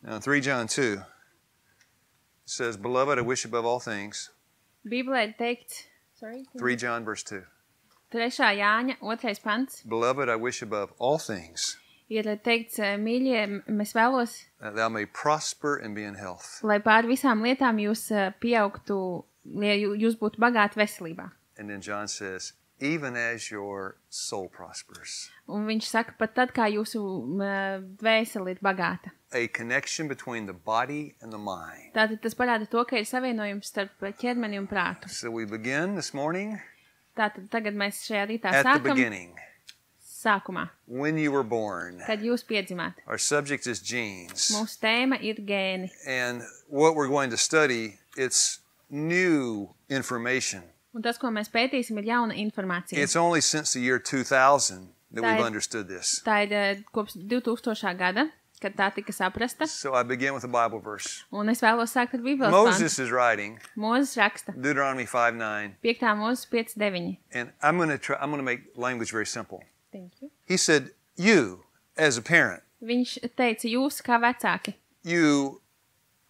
Now, 3 John 2 says, Beloved, I wish above all things. Bībelē ir teikts, 3 John verse 2. 3. Jāņa, 2. pants. Beloved, I wish above all things Ir teikts, mīļie, mēs vēlos, that thou may prosper and be in health. lai pār visām lietām jūs pieaugtu, lai jūs būtu bagāti veselībā. And then John says, even as your soul prospers. Un viņš saka, pat tad, kā jūsu dvēseli ir bagāta. A connection between the body and the mind. Tātad tas parāda to, ka ir savienojums starp ķermeni un prātu. So we begin this morning Tātad tagad mēs šajā rītā at the sākam beginning, sākumā, when you were born. kad jūs piedzimāt. Our subject is genes. Mūsu tēma ir gēni. And what we're going to study, it's new information. Un tas, ko mēs pētīsim, ir jauna informācija. It's only since the year 2000 that we've understood this. Tā ir kopš 2000. gada, kad tā tika saprasta. So I begin with a Bible verse. Un es vēlos sākt ar Bībeles Moses pantu. is writing Mūzes raksta, Deuteronomy 5:9, 5. mūzes 5.9. and I'm going to make language very simple. Thank you. He said, you, as a parent, Viņš teica, jūs kā vecāki, you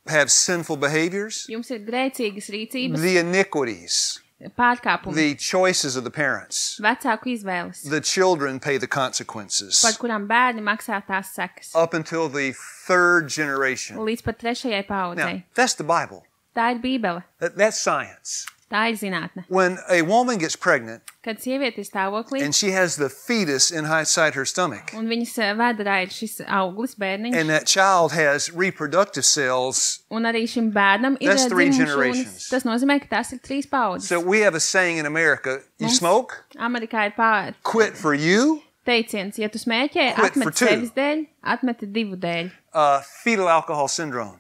have sinful behaviors, jums ir grēcīgas rīcības, the iniquities, pārkāpumi, the choices of the parents. vecāku izvēles, The children pay the consequences par kurām bērni maksā tās sekas, up until the 3rd generation. līdz pat 3. paudzei. Now, that's the Bible. Tā ir Bībele, That's science. tā ir zinātne. When a woman gets pregnant Kad sieviete ir stāvoklī, and she has the fetus inside her stomach, un viņas vēderā ir šis auglis, bērniņš, and that child has reproductive cells, un arī šim bērnam ir That's 3 dzimuma generations. šūnas, tas nozīmē, ka tās ir 3 paudzes. so we have a saying in America, you Mums smoke, Amerikā ir quit for you, teiciens, ja tu smēķē, Quit for atmeti 2. sevis dēļ, atmeti 2 dēļ. fetal alcohol syndrome.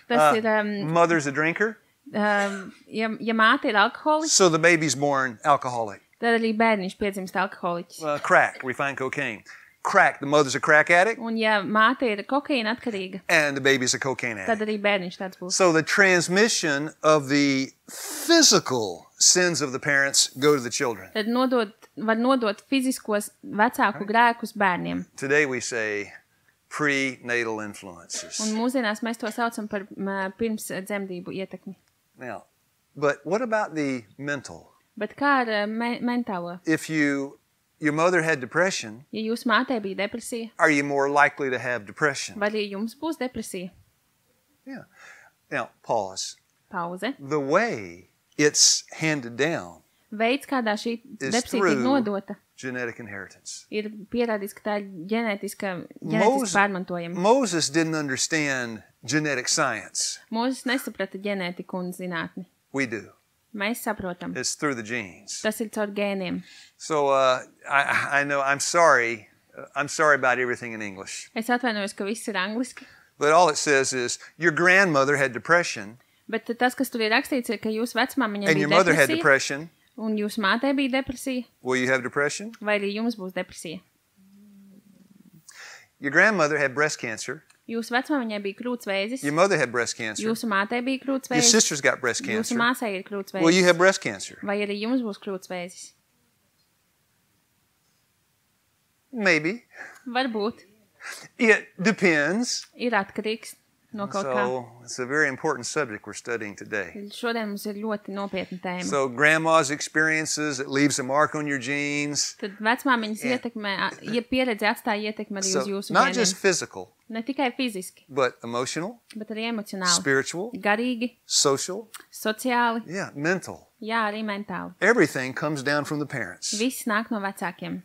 Tas ir, Mother's a drinker, ja māte ir alkoholiķis, so the baby's born alcoholic. tad arī bērniņš piedzimst alkoholiķis. Crack, refined cocaine. Crack, the mother's a crack addict, Un ja māte ir kokaīna atkarīga, and the baby's a cocaine addict. tad arī bērniņš tāds būs. So the transmission of the physical sins of the parents go to the children. Tad var nodot fiziskos vecāku grēkus bērniem. Today we say prenatal influences. Un mūsdienās mēs to saucam par pirms dzemdību ietekmi. Now, but what about the mental? Bet kā ar mentālo? If your mother had depression, Ja jūsu mātei bija depresija, are you more likely to have depression? vai arī jums būs depresija? Yeah. Now, pause. Pauze. The way it's handed down, Veids, kādā šī Is depresija through tiek nodota, genetic inheritance. ir pierādīts, ka tā ir ģenētiski Moses- pārmantojama. Moses didn't understand genetic science. Mūzes nesaprata ģenētiku un zinātni. We do. Mēs saprotam. It's through the genes. Tas ir caur gēniem. So I know I'm sorry. I'm sorry about everything in English. Es atvainojos, ka viss ir angliski. But all it says is your grandmother had depression Bet tas, kas tur ir rakstīts, ir, ka jūsu vecmāmiņai and your bija mother had depresija, depression. un jūsu mātei bija depresija, Will you have depression? vai arī jums būs depresija. Your grandmother had breast cancer. Jūsu vecmāmiņai bija krūtsvēzis, Your mother had breast cancer. jūsu mātei bija Your krūtsvēzis, sister's got breast jūsu cancer. māsai ir Will you krūtsvēzis, have breast cancer? vai arī jums būs krūtsvēzis. Maybe. Varbūt It depends. ir atkarīgs no kaut kā. So it's a very important subject we're studying today. Šodien mums ir ļoti nopietna tēma. So grandma's experiences, it leaves a mark on your genes. Tad vecmāmiņas ietekmē, ja pieredze atstāja ietekmi arī So uz jūsu not just ģēniem. physical, Ne tikai fiziski, but emotional, bet arī emocionāli, spiritual, garīgi, social, sociāli, yeah, mental. jā, arī mentāli. Everything comes down from the parents. Viss nāk no vecākiem.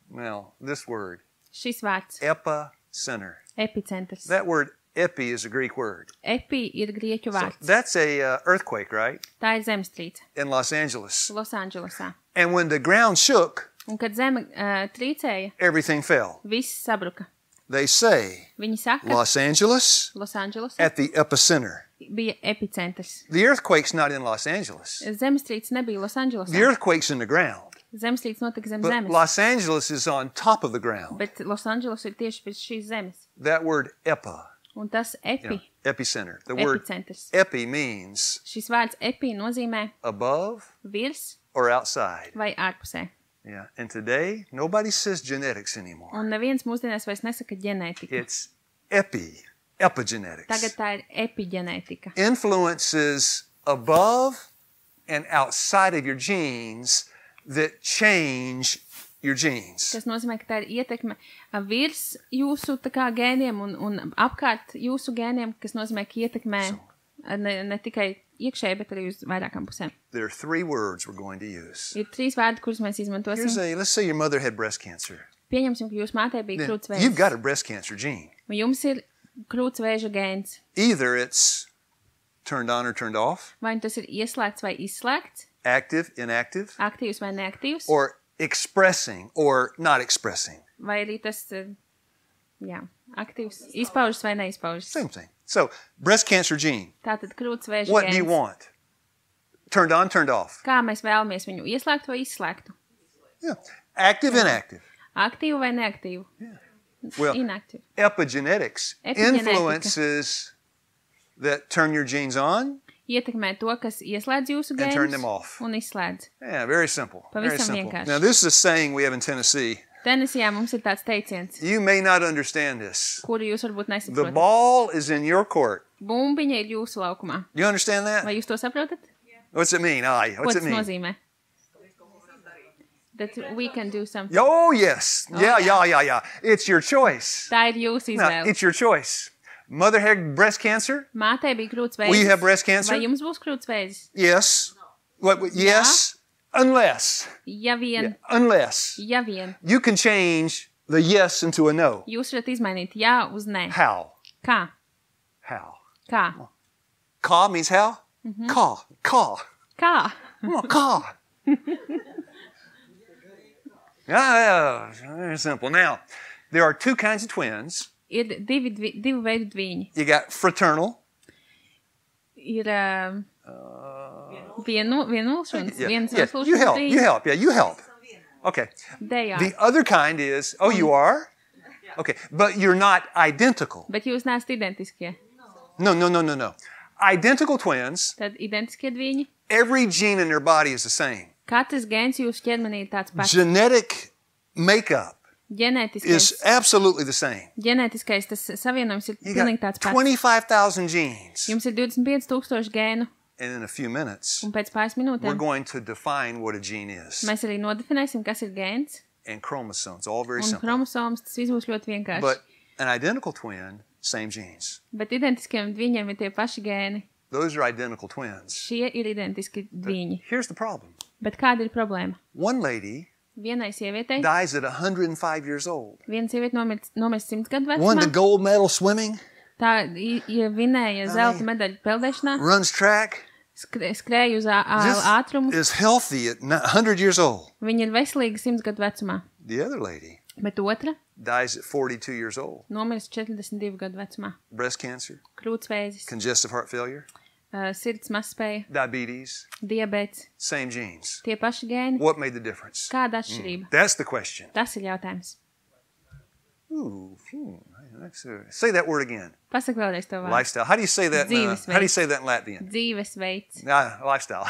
Now, this word, Šis vārds, epicenter. epicentrs. That word epi is a Greek word. Epi ir grieķu So vārds. that's a earthquake, right? Tā ir zemestrīce In Los Angeles. Losandželosā. And when the ground shook, Un kad zeme trīcēja, everything fell. viss sabruka. They say Viņi saka, Los Angeles Losandželosā at the epicenter. bija epicentrs. The earthquake's not in Los Angeles. Zemestrīce nebija Losandželosā. The earthquake's in the ground. Zemestrīce notika zem But zemes. Los Angeles is on top of the ground. Bet Losandželos ir tieši pēc šīs zemes. That word epi, Un tas epi, epicenter. The word epicentrs. epi means Šis vārds epi nozīmē above virs or outside. vai ārpusē. Yeah. And today, nobody says genetics anymore. Un neviens mūsdienās vairs nesaka ģenētika. It's epigenetics. Tagad tā ir epigenētika. Influences above and outside of your genes that change your genes. Tas nozīmē, ka tā ir ietekme virs jūsu tā kā gēniem un apkārt jūsu gēniem, kas nozīmē, ka ietekmē ne tikai iekšēji, bet arī uz vairākām pusēm. There are 3 words we're going to use. Ir 3 vārdi, kurus mēs izmantosim. Let's say your mother had breast cancer. Pieņemsim, ka jūsu mātei bija Then krūtsvēža. you've got a breast cancer gene. Un jums ir krūtsvēža gēns. Either it's turned on or turned off, Vai tas ir ieslēgts vai izslēgts, active, inactive, aktīvs vai neaktīvs, or expressing or not expressing. vai arī tas, aktīvs, izpaužas vai neizpaužas. Same thing. So, breast cancer gene. Tātad krūtsvēža What do you gēns. want? Turned on, turned off. Kā mēs vēlamies viņu ieslēgt vai izslēgtu? Yeah. Active, inactive. Aktīvu vai neaktīvu? Well, Inaktīvu. epigenetics Epigenetika. influences that turn your genes on. Ietekmē to, kas ieslēdz jūsu And turn gēnus them off. un izslēdz. Yeah, very simple. Very Pavisam simple. vienkārši. Now, this is a saying we have in Tennessee. Tenisijā mums ir tāds teiciens, You may not understand this. kuru jūs varbūt The nesaprotat. ball is in your court. Bumbiņa ir jūsu laukumā. You understand that? Vai jūs to saprotat? What's it mean? Ko What's tas it mean? nozīmē? That we can do something. Oh, yes. Yeah. It's your choice. Tā ir jūsu Now, izvēle. it's your choice. Mother had breast cancer? Mātei bija krūtsvēžas. Will you have breast cancer? Vai jums būs krūtsvēžas? Yes. Yes, unless. Ja vien, Unless ja vien. you can change the yes into a no. Jūs varat izmainīt jā uz nē. How? Kā? How? Kā? Ka means how? Ka. Kā? Come on, ka. Yeah, very simple. Now, there are 2 kinds of twins. Ir divu veidu dviņi. You got fraternal. Ir vienulšanas, viens You veselības help. dviņi. You help. Okay. They are. The other kind is, you are? Okay, but you're not identical. Bet jūs neesat identiskie. No. Identical twins, Tad identiskie dviņi. every gene in their body is the same. Katrs gēns jūsu ķermenī ir tāds pats. Genetic makeup Ģenētiskais, is absolutely the same. ģenētiskais tas savienojums ir You pilnīgi got tāds pats. 25,000 genes. Jums ir 25,000 gēnu, And in a few minutes, un pēc pāris we're minūtēm going to define what a gene is. mēs arī nodefinēsim, kas ir gēns, And chromosomes, all very un simple. chromosomas, tas viss būs ļoti vienkārši. But an identical twin, same genes. Bet identiskiem dviņiem ir tie paši gēni. Those are identical twins. Šie ir identiski dviņi. Here's the problem. Bet kāda ir problēma? One lady Vienai sievietei, dies at 105 years old. viena sieviete nomirst 100 gadu Won the vecumā, gold medal swimming, tā vinēja zelta medaļu peldēšanā, runs track, skrēja uz ātrumu, is healthy at 100 years old. viņa ir veselīga 100 gadu vecumā. The other lady Bet otra dies at 42 years old. nomirst 42 gadu vecumā. Breast cancer, Krūtsvēzis, congestive heart failure, sirds mazspēja, diabetes, diabēts, same genes. tie paši gēni. What made the difference? Kāda atšķirība? That's the question. Tas ir jautājums. Say that word again. Pasaka vēlreiz to vārdu. Lifestyle. How do you say that? Dzīvesveids. How do you say that in Latvian? Dzīvesveids. Lifestyle.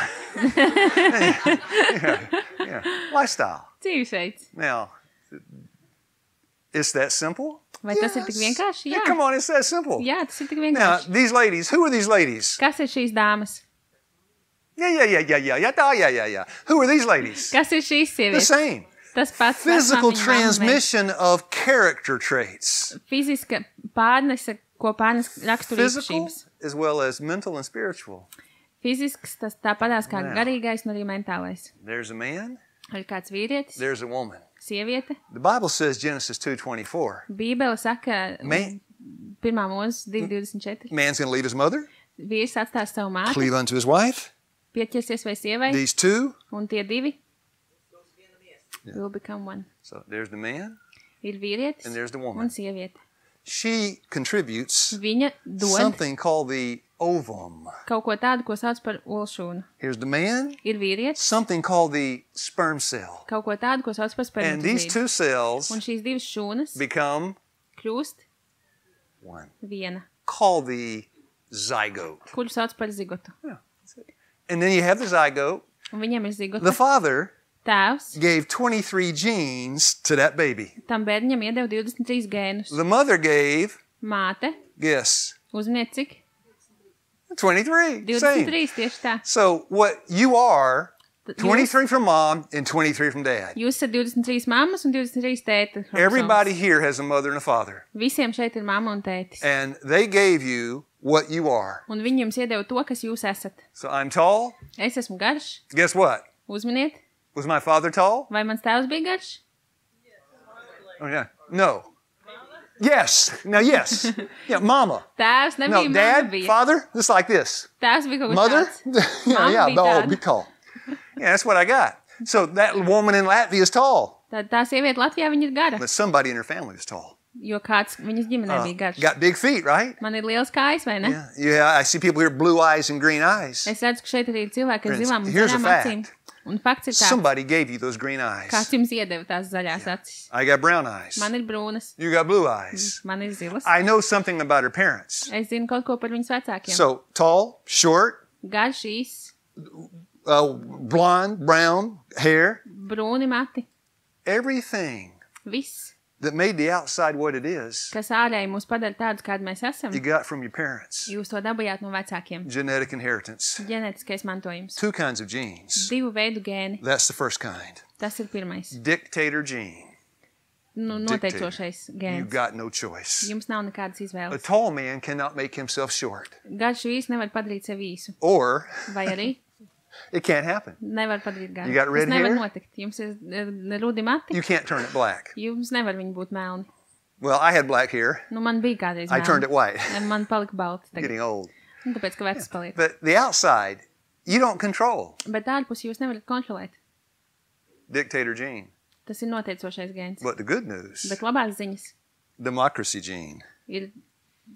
yeah. Lifestyle. Dzīvesveids. Now, is that simple? Vai tas ir tik vienkārši? Yeah, Jā. come on, it's that simple. Jā, tas ir tik Now, vienkārši. these ladies, who are these ladies? Kas ir šīs dāmas? Yeah. Who are these ladies? Kas ir šīs The sievietes? same. Tas pats Physical vecmāmiņa, mamma, transmission of character traits. fiziska pārnese, ko pārnes Physical raksturīpašības. as well as mental and spiritual. Fizisks, tas tāpatās kā Jā. garīgais un arī mentālais. There's a man, Ir kāds vīrietis, there's a woman. sieviete. The Bible says, Genesis 2:24, Bībele saka, Man- 1. mūzes 2:24. man's going to leave his mother, Vīrs atstās savu māti, cleave unto his wife. pieķersies vai sievai, These two, un tie divi will become one. so there's the man, Ir vīrietis and there's the woman. un sieviete. She contributes Viņa dod something called the ovum. kaut ko tādu, ko sauc par olšūnu. Here's the man, Ir vīrietis, something called the sperm cell. kaut ko tādu, ko sauc par And these spermatozīdu. two cells Un šīs divas šūnas become kļūst one, viena, called the zygote. kuru sauc par zigotu. And then you have the zygote. Un viņiem ir The zigota. father Tēvs gave 23 genes to that baby. tam bērniņam iedeva 23 gēnus. The mother gave Māte. Guess. Uzminiet, cik? 23. 23, Same. tieši tā. So what you are, 23 from mom and 23 from dad. Jūs esat 23 mammas un 23 tēta chromosomas. Everybody here has a mother and a father. Visiem šeit ir mamma un tētis. And they gave you what you are. Un viņi jums iedeva to, kas jūs esat. So I'm tall. Es esmu garš. Guess what? Uzminiet. Was my father tall? Vai mans tēvs bija garš? Oh, yeah. No. Yes. Now, yes. Yeah, mama. Tēvs nebija, No, mamma dad, bija. father, just like this. Tēvs bija kaut kas Mother? tāds. Yeah, Mama yeah, bija no, tāda. be tall. Yeah, that's what I got. So that woman in Latvia is tall. Tad tā sieviete Latvijā, viņa ir gara. But somebody in her family is tall. Jo kāds viņas ģimenē bija garš. Got big feet, right? Man ir liels kājas, vai ne? Yeah. Yeah, I see people here with blue eyes and green eyes. Es redzu, ka šeit arī ir cilvēki ar Friends, zilām un here's a zaļām fact. acīm. Un fakts ir tāds, Somebody gave you those green eyes. kāds jums iedeva tās zaļās acis. I got brown eyes. Man ir brūnas, You got blue eyes. man ir zilas. I know something about her parents. Es zinu kaut ko par viņas vecākiem. So tall, short, Garš, īs, blonde, brown hair, brūni mati. everything Viss, that made the outside what it is, kas ārēji mūs padara tādus, kādi mēs esam, you got from your parents. jūs to dabījāt no vecākiem. Genetic inheritance. Ģenētiskais mantojums. Two kinds of genes. Divu veidu gēni. That's the first kind. Tas ir pirmais. Dictator gene. Nu, noteicošais You gēns. got no choice. Jums nav nekādas A izvēles. tall man cannot make himself short. Garš vīrs nevar padarīt sevi īsu. Or Vai arī it can't happen. nevar padarīt garu. You got red Tas nevar hair? notikt. Jums ir rudi mati. You can't turn it black. Jums nevar viņi būt melni. Well, I had black hair. Nu, man bija kādreiz I turned it melni. white. Man palika balti tagad. Getting old. Nu, tāpēc, ka vecs paliek. But the outside, you don't control. Bet ārpus jūs nevarat kontrolēt. Dictator gene. Tas ir noteicošais gēns. But the good news, Bet labās ziņas democracy gene. ir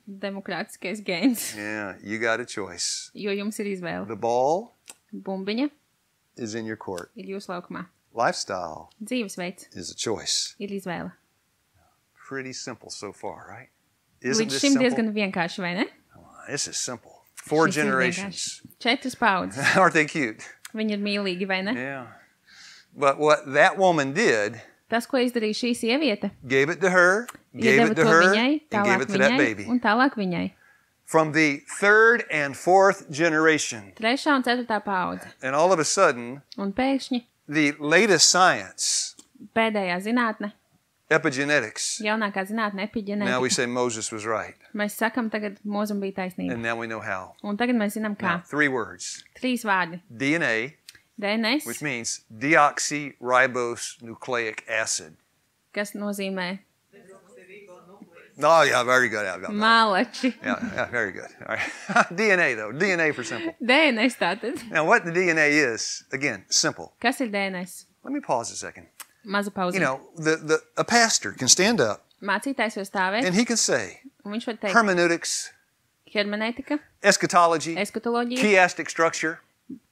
demokrātiskais gēns. Yeah, you got a choice. Jo jums ir izvēle. The ball Bumbiņa is in your court. ir jūsu laukumā. Lifestyle Dzīvesveids is a choice. ir izvēle. Pretty simple so far, right? Isn't Līdz this šim simple? diezgan vienkārši, vai ne? This is simple. 4 Šis ir generations. vienkārši. 4 paudzes. Aren't they cute? Viņi ir mīlīgi, vai ne? Yeah. But what that woman did, Tas, ko izdarīja šī sieviete, gave it to her, gave iedeva it to to her, viņai, and gave tālāk it to that viņai baby. un tālāk viņai. From the 3rd and 4th generation. 3. un 4. paudze. And all of a sudden, Un pēkšņi the latest science, pēdējā zinātne, epigenetics, jaunākā zinātne, now we epiģenētika. say Moses was right. Mēs sakam tagad, Mozum bija taisnība. And now we know how. Un tagad mēs zinām, kā. Now, 3 words. 3 vārdi. DNA, DNS, which means deoxyribonucleic acid. kas nozīmē Oh, yeah, very good. Yeah, malači. yeah, very good. All right. DNA, though. DNA for simple. DNS tātad. Now, what the DNA is, again, simple. Kas ir DNS? Let me pause a second. Maza pauze. You know, a pastor can stand up Mācītājs var stāvēt, and he can say un viņš var teikt hermeneutics, hermenētika, eschatology, eskatoloģija, chiastic structure,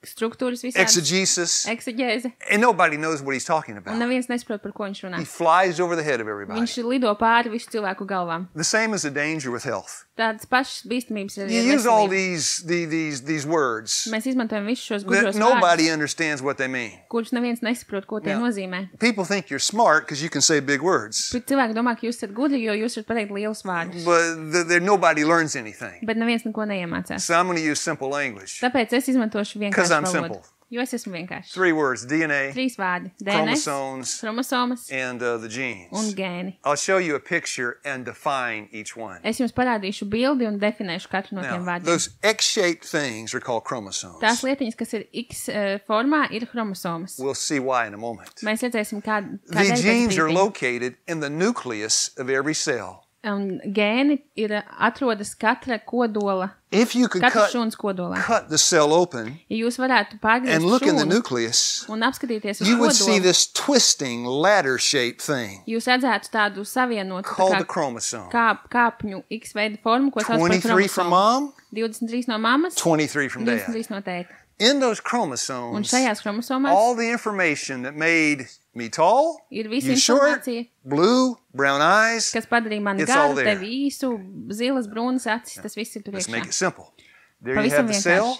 struktūras visādas, exegesis, eksegēze, and nobody knows what he's talking un about. neviens nesaprot, par ko viņš runā. He flies over the head of everybody. Viņš lido pāri visu cilvēku galvām. The same as the danger with health. Tādas pašas bīstamības ir You arī use all veselība. these words Mēs izmantojam visus šos that gudros nobody vārdus, understands what they mean. kurus neviens nesaprot, ko tie Yeah. nozīmē. People think you're smart because you can say big words, Bet cilvēki domā, ka jūs esat gudri, jo jūs varat pateikt lielus vārdus. but nobody learns anything. Bet neviens neko neiemācās. So I'm going to use simple language. Tāpēc es izmantošu 'Cause vienkāršu I'm valodu. simple. Jo es esmu vienkārši. 3 words, DNA, 3 vārdi. DNS, chromosomes, chromosomas and the un genes. gēni. I'll show you a picture and define each one. Es jums parādīšu bildi un definēšu katru no tiem Now, vārdiem. those X-shaped things are called chromosomes. Tās lietiņas, kas ir X formā, ir chromosomas. We'll see why in a moment. Mēs redzēsim, The kādēļ genes are pēc brīdiņa. located in the nucleus of every cell. Un gēni ir atrodas katra kodola, If you could katra cut šūnas kodolā. the cell open Ja jūs varētu pārgriezt and look in the šūnu nucleus, un apskatīties uz you would see kodolu, this twisting ladder-shaped thing jūs redzētu tādu savienotu called the tā kā chromosome. kāpņu X veida formu, ko sauc par 23 from chromosomu. mom, 23 no mammas, 23 from dad. 23 no tēta. In those Un chromosomes, šajās chromosomās all the information that made me tall, ir visa you short, informācija, blue, brown eyes, kas padarīja mani It's all garu, there. tevi īsu, zilas, brūnas acis, tas viss ir tur let's iekšā. make it simple. There you Pavisam have the vienkārši. cell,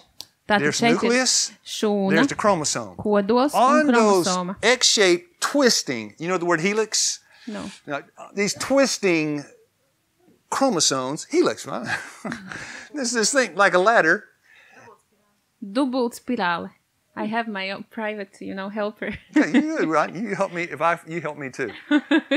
Tātad there's šeit ir nucleus, šūna, there's the chromosome. kodols un On those chromosoma. X-shaped twisting, you know the word helix? No. Now, these twisting chromosomes, helix, right? This is this thing like a ladder. Dubult spirāle. I have my own private, helper. Yeah, you right? You help me you help me too.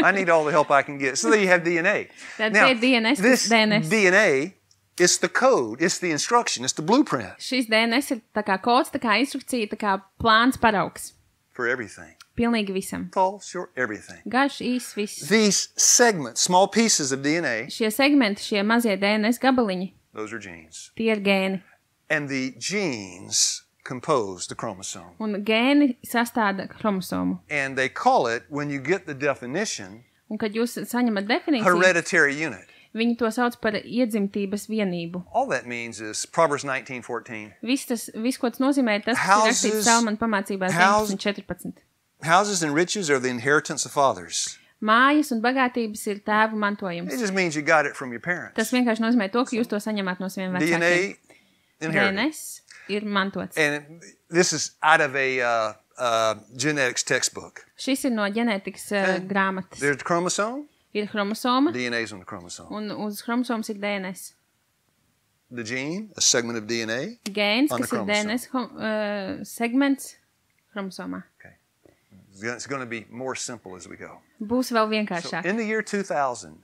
I need all the help I can get. So there you have DNA. Now, this DNA is the code, it's the instruction, it's the blueprint. Šis DNS ir tā kā kods, tā kā instrukcija, tā kā plāns paraugs. For everything. Pilnīgi visam. Tall, short, everything. Garš, īs, viss. These segments, small pieces of DNA. Šie segmenti, šie mazie DNS gabaliņi. Those are genes. Tie ir gēni. And the genes compose the chromosome. Un gēni sastāda chromosomu. And they call it, when you get the definition, Un kad jūs saņemat definīciju, hereditary unit. Viņi to sauc par iedzimtības vienību. All that means is Proverbs 19:14. Viss, ko tas nozīmē, tas, kas ir rakstīts Salmana pamācībās 19:14. Houses and riches are the inheritance of fathers. Mājas un bagātības ir tēvu mantojums. It just means you got it from your parents. Tas vienkārši nozīmē to, ka jūs to saņemat no saviem vecākiem. DNA inherited. DNS ir mantots. And this is out of a genetics textbook. Šis ir no ģenētikas grāmatas. There's the chromosome. Ir chromosoma. DNA is on the chromosome. Un uz chromosomas ir DNS. The gene, a segment of DNA. Gēns, kas ir DNS segments chromosomā. Okay. It's going to be more simple as we go. Būs vēl So vienkāršāk. in the year 2000,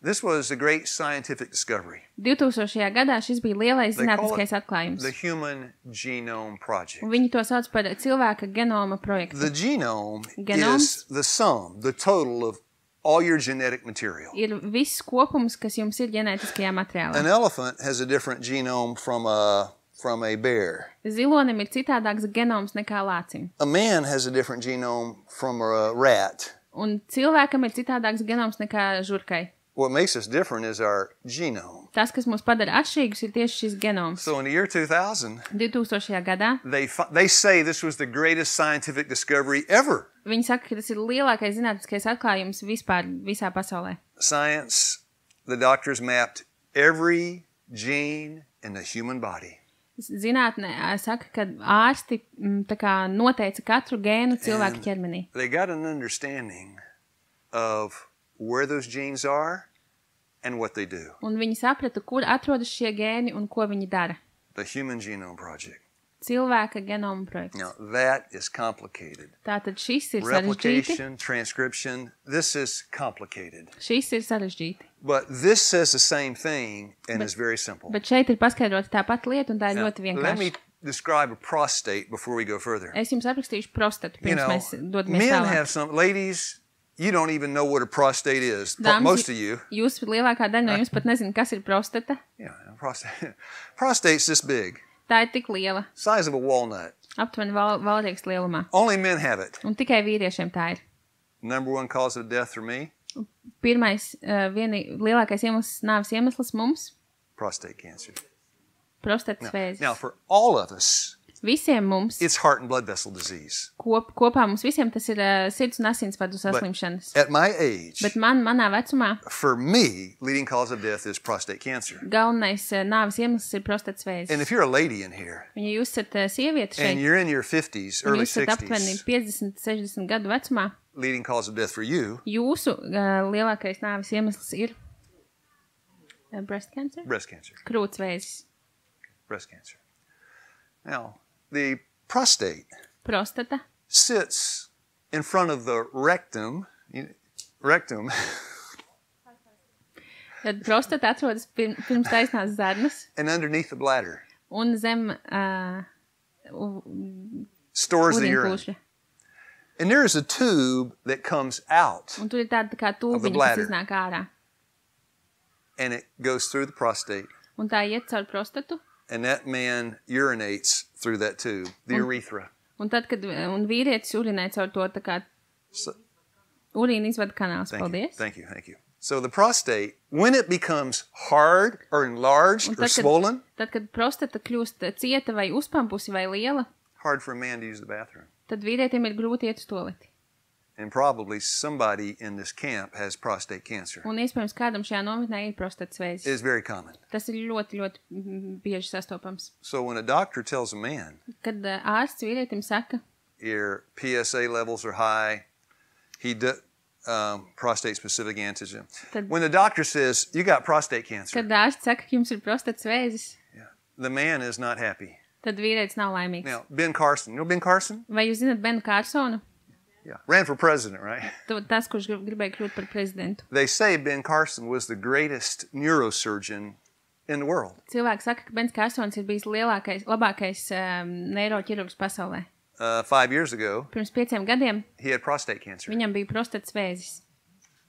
this was a great scientific discovery. 2000. gadā šis bija lielais They call zinātniskais it atklājums. the Human Genome Project. Un viņi to sauc par cilvēka genoma projektu. The genome Genoms? is the sum, the total of all your genetic material. Ir viss kopums, kas jums ir ģenētiskajā materiālā. An elephant has a different genome from a bear. Zilonim ir citādāks genoms nekā lācim. A man has a different genome from a rat. Un cilvēkam ir citādāks genoms nekā žurkai. What makes us different is our genome. Tas, kas mūs padara atšķirīgus, ir tieši šis genoms. So in the year 2000, 2000. gadā they say this was the greatest scientific discovery ever. viņi saka, ka tas ir lielākais zinātniskais atklājums vispār visā pasaulē. Science, the doctors mapped every gene in the human body. Zinātnē saka, ka ārsti tā kā noteica katru gēnu cilvēka ķermenī. They got an understanding of where those genes are and what they do. Un viņi saprata, kur atrodas šie gēni un ko viņi dara. The Human Genome Project. Cilvēka genoma projekts. Now, that is complicated. Tātad šis ir sarežģīti. Replication, transcription, this is complicated. Šis ir sarežģīti. But this says the same thing and is very simple. Bet šeit ir paskaidrota tā pati lieta un tā ir Now, ļoti let me vienkārša. describe a prostate before we go further. Es jums aprakstīšu prostatu, You pirms know, mēs dodamies men tālāk. have some, ladies, you don't even know what a prostate is. Dāmas, Most of you. Jūs lielākā daļa no jums pat nezina, kas ir prostata. Yeah, prostate. Prostate's this big, Tā ir tik liela, size of a walnut. aptuveni valrieks lielumā. Only men have it. Un tikai vīriešiem tā ir. Number one cause of death for me, Pirmais, lielākais iemesls, nāves iemesls mums prostate cancer. - prostatas vēzis. Now, for all of us, Visiem mums, it's heart and blood vessel disease. kopā mums visiem tas ir sirds un asinsvadu But saslimšanas. at my age, Bet manā vecumā for me, leading cause of death is prostate cancer. galvenais nāves iemesls ir prostatas vēzis. And if you're a lady in here, Un ja jūs esat sieviete and šeit, you're in your 50s, un early jūs esat aptuveni 60s, 50, 60 gadu vecumā, leading cause of death for you, jūsu lielākais nāves iemesls ir breast cancer? breast cancer. Krūts vēzis. Breast cancer. Now, the prostate Prostata sits in front of the rectum. Rectum. Tad prostata atrodas pirms taisnās zarnas And underneath the bladder un zem stores the urine. urinkūša. And there is a tube that comes out, Un tur ir tāda tā kā tūbiņa, bladder. kas iznāk ārā. and it goes through the prostate, Un tā iet caur prostatu. and that man urinates through that tube, the urethra. Un tad, kad vīrietis urinē caur to tā kā So, urīna izvada kanāls. thank you, Paldies. thank you, thank you. So the prostate, when it becomes hard or enlarged Un or swollen, tad, kad prostata kļūst cieta vai uzpampusi vai liela, hard for a man to use the bathroom. tad vīrietim ir grūti iet uz toleti. And probably somebody in this camp has prostate cancer. Un iespējams kādam šajā nometnē ir prostatas It vēzis. is very common. Tas ir ļoti, ļoti bieži sastopams. So when a doctor tells a man, Kad ārsts vīrietim saka, your PSA levels are high, prostate-specific antigen. When the doctor says, you got prostate cancer, kad ārsts saka, ka jums ir prostatas vēzis, the man is not happy. Tad vīrietis nav laimīgs. Now, Ben Carson. You know Ben Carson? Vai jūs zināt Benu Kārsonu? Yeah. Ran for president, right? Tas, kurš gribēja kļūt par prezidentu. They say Ben Carson was the greatest neurosurgeon in the world. Cilvēki saka, ka Bens Kārsons ir bijis labākais neiroķirurgs pasaulē. 5 years ago, Pirms 5 gadiem he had prostate cancer. viņam bija prostatas vēzis.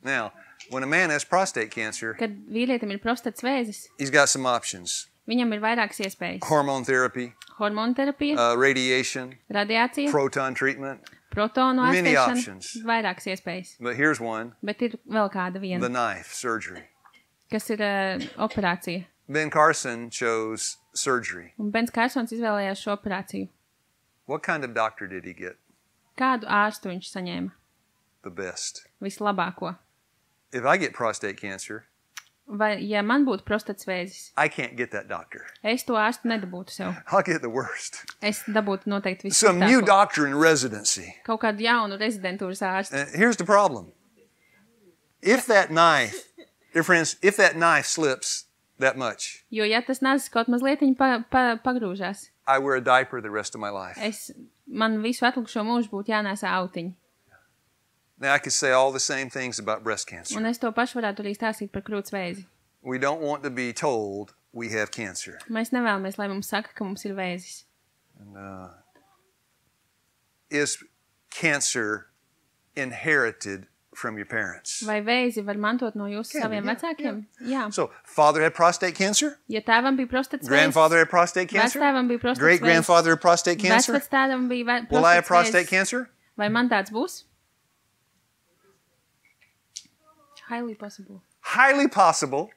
Now, when a man has prostate cancer, Kad vīrietim ir prostatas vēzis, he's got some options. viņam ir vairākas iespējas. Hormone therapy, Hormonterapija, radiation, radiācija, proton treatment, protonu many ārstēšana, options. vairākas iespējas. But here's one, Bet ir vēl kāda the viena, knife, surgery. kas ir operācija. Ben Carson chose surgery. Un Bens Kārsons izvēlējās šo operāciju. What kind of doctor did he get? Kādu ārstu viņš saņēma? The best. Vislabāko. If I get prostate cancer, Vai, ja man būtu prostatas vēzis, I can't get that doctor. es to ārstu nedabūtu sev. I'll get the worst. Es dabūtu noteikti Some new vissliktāko. doctor in residency. Kaut kādu jaunu rezidentūras ārstu. And here's the problem. If that knife, dear friends, if that knife slips that much, Jo, ja tas nazis kaut mazlietiņ pagrūžās, I wear a diaper the rest of my life. man visu atlikušo mūžu būtu jānēsā autiņi. Now, I could say all the same things about breast cancer. Un es to pašu varētu arī stāstīt par krūts vēzi. We don't want to be told we have cancer. Mēs nevēlamies, lai mums saka, ka mums ir vēzis. And, is cancer inherited from your parents? Vai vēzi var mantot no jūsu saviem vecākiem? Jā. So, father had prostate cancer? Ja tēvam bija prostatas vēzis, Grandfather had prostate cancer? vectēvam bija prostatas vēzis, Great-grandfather had prostate cancer? vecvectēvam bija Will I have prostatas prostate vēzis, cancer? vai man tāds būs? Highly possible. Highly possible.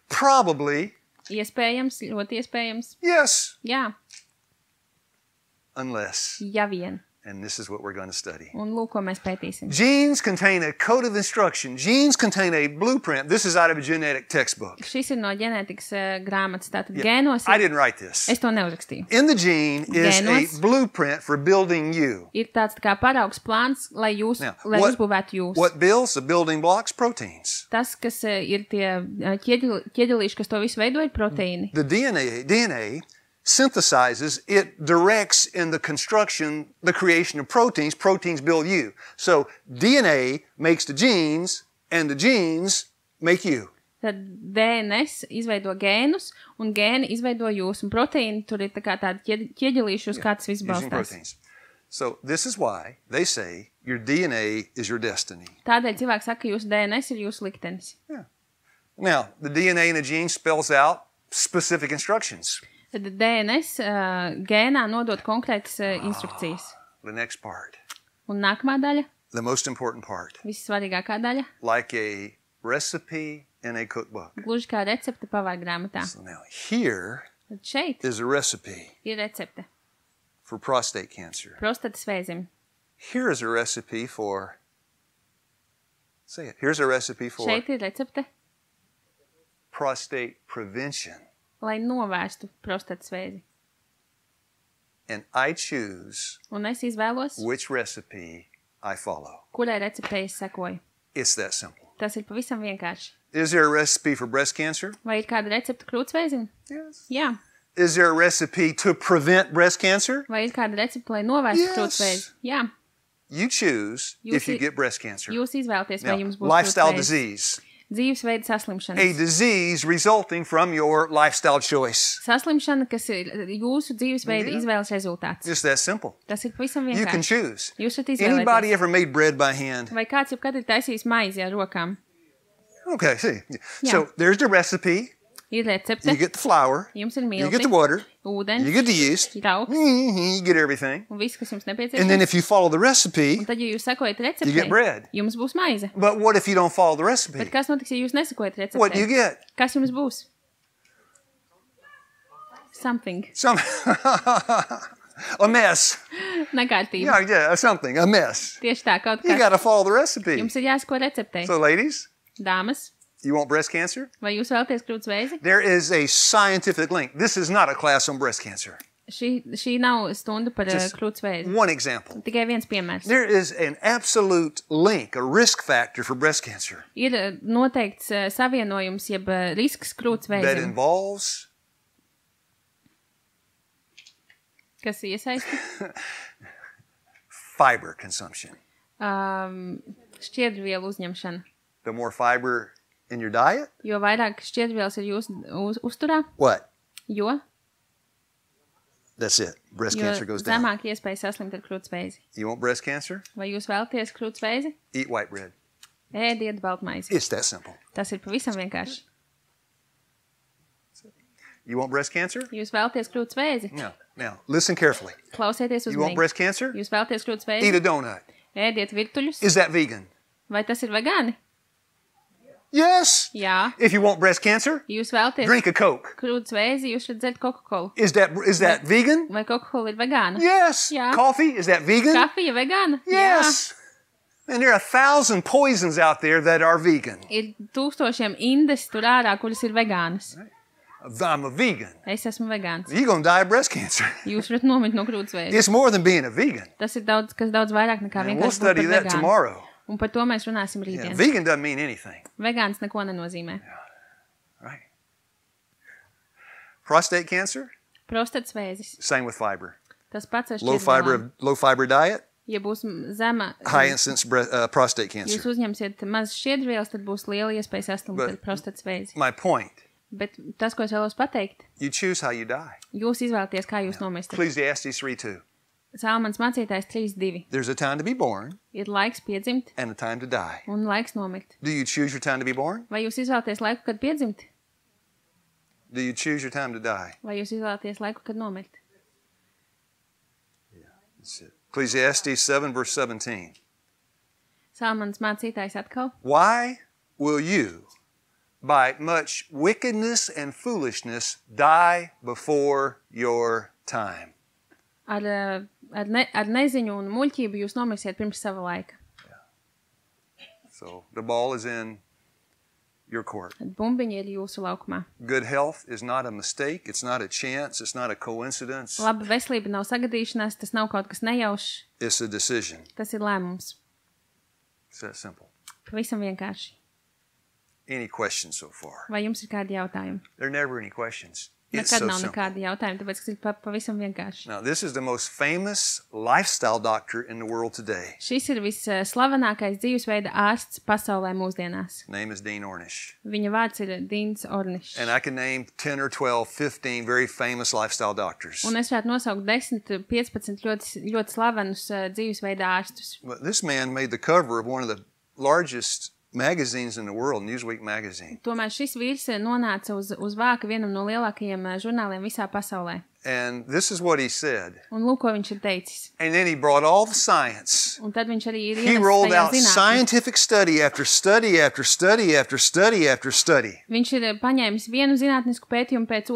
Probably. Iespējams, ļoti iespējams. Yes. Jā, Unless. ja vien. And this is what we're going to study. Un lūk, ko mēs pētīsim. Genes contain a code of instruction. Genes contain a blueprint. This is out of a genetic textbook. Šis ir no ģenētikas grāmatas, tātad gēnos. I didn't write this. Es to neuzrakstīju. In the gene is Gēnos. a blueprint for building you. Ir tāds tā kā paraugs plāns, lai jūs, Now, lai uzbūvētu jūs. What builds the building blocks? Proteins. Tas, kas ir tie ķieģelīši, kas to visu veido, ir proteīni. The DNA synthesizes, it directs in the construction, the creation of proteins. Proteins build you. So DNA makes the genes, and the genes make you. Tad DNS izveido gēnus, un gēni izveido jūs, un proteīni tur ir tā kā tādi ķieģelīši, uz kā tas viss Using balstās. proteins. So this is why they say your DNA is your destiny. Tādēļ cilvēki saka, ka jūsu DNS ir jūsu liktenis. Now, the DNA in a gene spells out specific instructions. Tad DNS gēnā nodot konkrētas instrukcijas. The next part, Un nākamā daļa, the most important part, vissvarīgākā daļa, like a recipe in a cookbook. gluži kā recepte pavārgrāmatā. So now here Tad šeit is a recipe ir recepte for prostate cancer. prostatas vēzim. Here is a recipe for, say it, here's a recipe for Šeit ir recepte, prostate prevention. lai novērstu prostatas vēzi. And I choose Un es izvēlos, which recipe I follow. kurai receptei es sekoju. It's that simple. Tas ir pavisam vienkārši. Is there a recipe for breast cancer? Vai ir kāda recepte krūtsvēzim? Yes. Jā. Is there a recipe to prevent breast cancer? Vai ir kāda recepte, lai novērstu Yes. krūtsvēzi? Jā. You choose if you get breast cancer. Jūs izvēlaties, vai Now, jums būs lifestyle krūtsvēzis. disease. Dzīvesveida A saslimšanas. disease resulting from your lifestyle choice. Saslimšana, kas ir jūsu dzīvesveida izvēles rezultāts. Just that simple. Tas ir pavisam You can vienkārši. choose. Jūs varat Anybody izvēlēties. ever made bread by hand? Vai kāds jebkad ir taisījis maizi ar rokām? Okay, see. Yeah. So there's the recipe. Ir recepte, You get the flour. jums ir You get milti, the water. ūdens, You get the yeast. trauks You get everything. un viss, kas jums And then nepieciešams. if you follow the recipe, Un tad, ja jūs sekojat you get receptei, bread. jums būs maize. But what if you don't follow the recipe? Bet kas notiks, ja jūs nesekojat What do you receptei? get? Kas jums būs? Something. Some a mess. Nekārtība. Yeah, something. A mess. Tieši tā, kaut You kas. got to follow the recipe. Jums ir jāseko receptei. So, ladies, Dāmas, you want breast cancer? vai jūs vēlaties krūtsvēzi? There is a scientific link. This is not a class on breast cancer. Šī nav stunda par krūtsvēzi. One example. Tikai viens piemērs. There is an absolute link, a risk factor for breast cancer. Ir noteikts savienojums, jeb risks That krūtsvēzim. involves Kas iesaisti? fiber consumption. Šķiedrvielu uzņemšana. The more fiber in your diet, Jo vairāk šķiedrvielas ir jūsu uzturā, what? jo That's it. Breast cancer goes down. zemāk iespēja saslimt ar krūtsvēzi. You want breast cancer? Vai jūs vēlaties krūtsvēzi? Eat white bread. Ēdiet baltmaizi. It's that simple. Tas ir pavisam vienkārši. You want breast cancer? Jūs vēlaties krūtsvēzi? Now, listen carefully. Klausieties You want uzmanīgi. breast cancer? Jūs vēlaties Eat krūtsvēzi? a donut. Ēdiet virtuļus? Is that vegan? Vai tas ir vegāni? Yes. Jā. If you want breast cancer, Jūs vēlaties drink a Coke. krūtsvēzi, jūs varat dzert Coca-Colu. Is that vegan? Vai Coca-Cola ir vegāna? Yes. Yeah. Coffee, is that vegan? Kafija vegāna? Yes. And there are 1,000 poisons out there that are vegan. Jā. Ir tūkstošiem indes tur ārā, kuras ir vegānas. I'm a vegan. Es esmu vegāns. You're going to die of breast cancer. Jūs varat nomirt no krūtsvēzi. It's more than being a vegan. Tas ir daudz vairāk nekā And we'll vienkārši būt study par that vegānu. tomorrow. Un par to mēs runāsim Yeah, rītdien. vegan doesn't mean anything. Vegāns neko nenozīmē. Right? Prostate cancer, Prostats vēzis. same with fiber. Tas pats ar Low fiber diet, Ja būs zema, high incidence prostate jūs cancer. uzņemsiet maz šķiedrvielas, tad būs liela iespēja saslimt But- ar prostats vēzi. My point, Bet tas, ko es vēlos pateikt, you choose how you die. jūs izvēlaties, kā jūs nomirstat. Ecclesiastes 3:2. Salmans mācītājs 3.2. There's a time to be born Ir laiks piedzimt and a time to die. un laiks nomirt. Do you choose your time to be born? Vai jūs izvēlaties laiku, kad piedzimt? Do you choose your time to die? Vai jūs izvēlaties laiku, kad nomirt? That's it. Ecclesiastes 7 verse 17. Salmans mācītājs atkal. Why will you, by much wickedness and foolishness, die before your time? Ar neziņu un muļķību jūs nomirsiet pirms sava laika. So the ball is in your court. Tad bumbiņi ir jūsu laukumā. Good health is not a mistake. It's not a chance. It's not a coincidence. Laba veselība nav sagadīšanās, tas nav kaut kas nejaušs, It's a decision. tas ir lēmums. It's that simple. Pavisam vienkārši. Any questions so far? Vai jums ir kādi jautājumi? There are never any questions. It's Nekad so nav simple. nekādi jautājumi, tāpēc, ka ir pavisam vienkārši. Now, this is the most famous lifestyle doctor in the world today. Šis ir visslavenākais dzīvesveida ārsts pasaulē mūsdienās. His name is Dean Ornish. Viņa vārds ir Dīns Ornišs. And I can name 10 or 12, 15 very famous lifestyle doctors. Un es varētu nosaukt 10, 15 ļoti slavenus dzīvesveida ārstus. But this man made the cover of one of the largest magazines in the world, Newsweek magazine. Tomēr šis vīrs nonāca uz vāka vienam no lielākajiem žurnāliem visā pasaulē. And this is what he said. Un lūk, ko viņš ir teicis. And then he brought all the science. Un tad viņš arī ir He rolled ienesis out tajā zinātnē. scientific study after study after study after study after study. Viņš ir paņēmis vienu zinātnisku pētījumu pēc